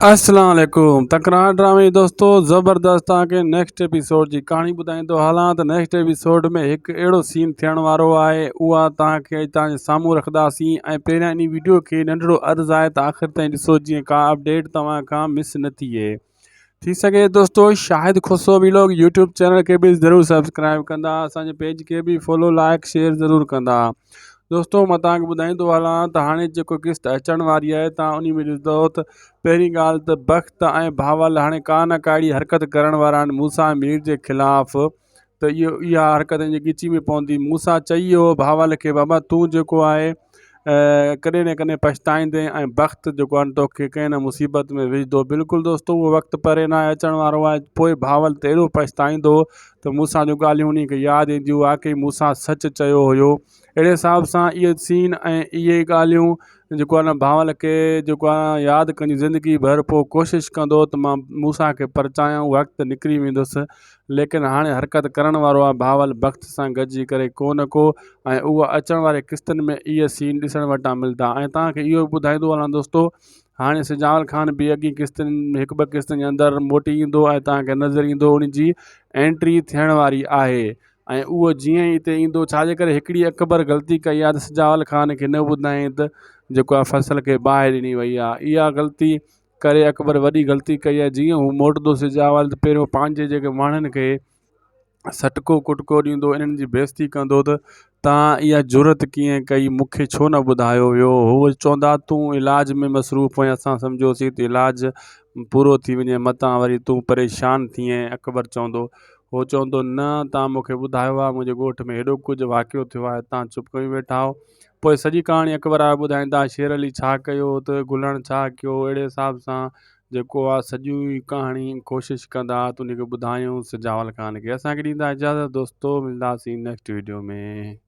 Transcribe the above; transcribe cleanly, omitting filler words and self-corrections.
अस्सलाम वालेकुम। तकरार ड्रामे दोस्तों ज़बरदस्त तव्हांखे नेक्स्ट एपिसोड जी कहाणी ॿुधाईंदो हलां त नेक्स्ट एपिसोड में हिकु अहिड़ो सीन थियण वारो आहे, उहा तव्हांखे तव्हांजे साम्हूं रखंदासीं। ऐं पहिरियां इन वीडियो खे नंढिड़ो अर्ज़ु आहे त आख़िर ताईं ॾिसो, जीअं का अपडेट तव्हां खां मिस न थिए। थी सघे दोस्तों शाहिद खुसरो व्लॉग यूट्यूब चैनल के भी ज़रूर सब्सक्राइब कंदा, असांजे पेज के भी फॉलो लाइक शेयर ज़रूर कंदा। दोस्तों मां तव्हांखे ॿुधाईंदो हलां त हाणे जेको किस्त अचण वारी आहे, तव्हां उन में ॾिसंदव त पहिरीं ॻाल्हि त बख़्त ऐं भावल हाणे का न का अहिड़ी हरकत करण वारा आहिनि मूसा मीर जे ख़िलाफ़ु। त इहा हरकत जी ॻिची में पवंदी। मूसा चई वियो भावल खे, बाबा तूं जेको आहे कॾहिं न कॾहिं पछताईंदे, ऐं वक़्तु जेको आहे तोखे कंहिं न मुसीबत में विझंदो। बिल्कुलु दोस्तों उहो वक़्तु परे न आहे, अचण वारो आहे। पोइ भावल त एॾो पछताईंदो त मूसा जूं ॻाल्हियूं उन खे यादि ईंदियूं, वाकई मूसा सच चयो हुयो। अहिड़े हिसाब सां इहे सीन ऐं इहे ॻाल्हियूं जेको आहे न भावल खे जेको आहे यादि कंदी ज़िंदगी भर। पोइ कोशिशि कंदो त मां मूसा खे परचायां, वक़्तु निकिरी वेंदुसि। लेकिन हाणे हरकत करण वारो आहे भावल वक़्त सां गॾिजी करे को न को। ऐं उहा अचण वारे किस्तनि में इहे सीन ॾिसण वटां मिलंदा। ऐं तव्हांखे इहो ॿुधाईंदो हलां दोस्तों, हाणे सिजावल ख़ान बि अॻी किस्तनि हिकु ॿ किस्तनि जे अंदरि मोटी ईंदो ऐं तव्हांखे नज़र ईंदो उन जी एंट्री थियण वारी आहे। ऐं उहो जीअं ई हिते ईंदो, छाजे करे हिकिड़ी अकबर ग़लती कई आहे त सिजावल ख़ान खे न ॿुधाईं त जेको आहे फसल खे बाहि ॾिनी वई आहे। इहा ग़लती करे अकबर वॾी ग़लती कई आहे। जीअं हू मोटंदो सिजावल त पहिरियों पंहिंजे जेके माण्हुनि खे सटको कुटको ॾींदो, इन्हनि जी बेइज़ती कंदो त तव्हां इहा ज़रूरत कीअं कई, मूंखे छो न ॿुधायो हुयो। उहो चवंदा तूं इलाज में मसरूफ़ हुई, असां सम्झोसीं त इलाजु पूरो थी वञे, मतां वरी तूं परेशान थिए। अकबर चवंदो, उहो चवंदो न तव्हां मूंखे ॿुधायो आहे, मुंहिंजे ॻोठ में हेॾो कुझु वाक़ियो थियो आहे, तव्हां चुप करे वेठा आहियो। पोइ सॼी कहाणी अकबर वारा ॿुधाईंदा, शेर अली छा कयो त गुलण छा कयो। अहिड़े हिसाब सां जेको आहे सॼी कहाणी कोशिशि कंदा त उन खे ॿुधायूं सिजावल ख़ान खे। असांखे ॾींदा इजाज़त दोस्तों, मिलंदासीं नेक्स्ट वीडियो में।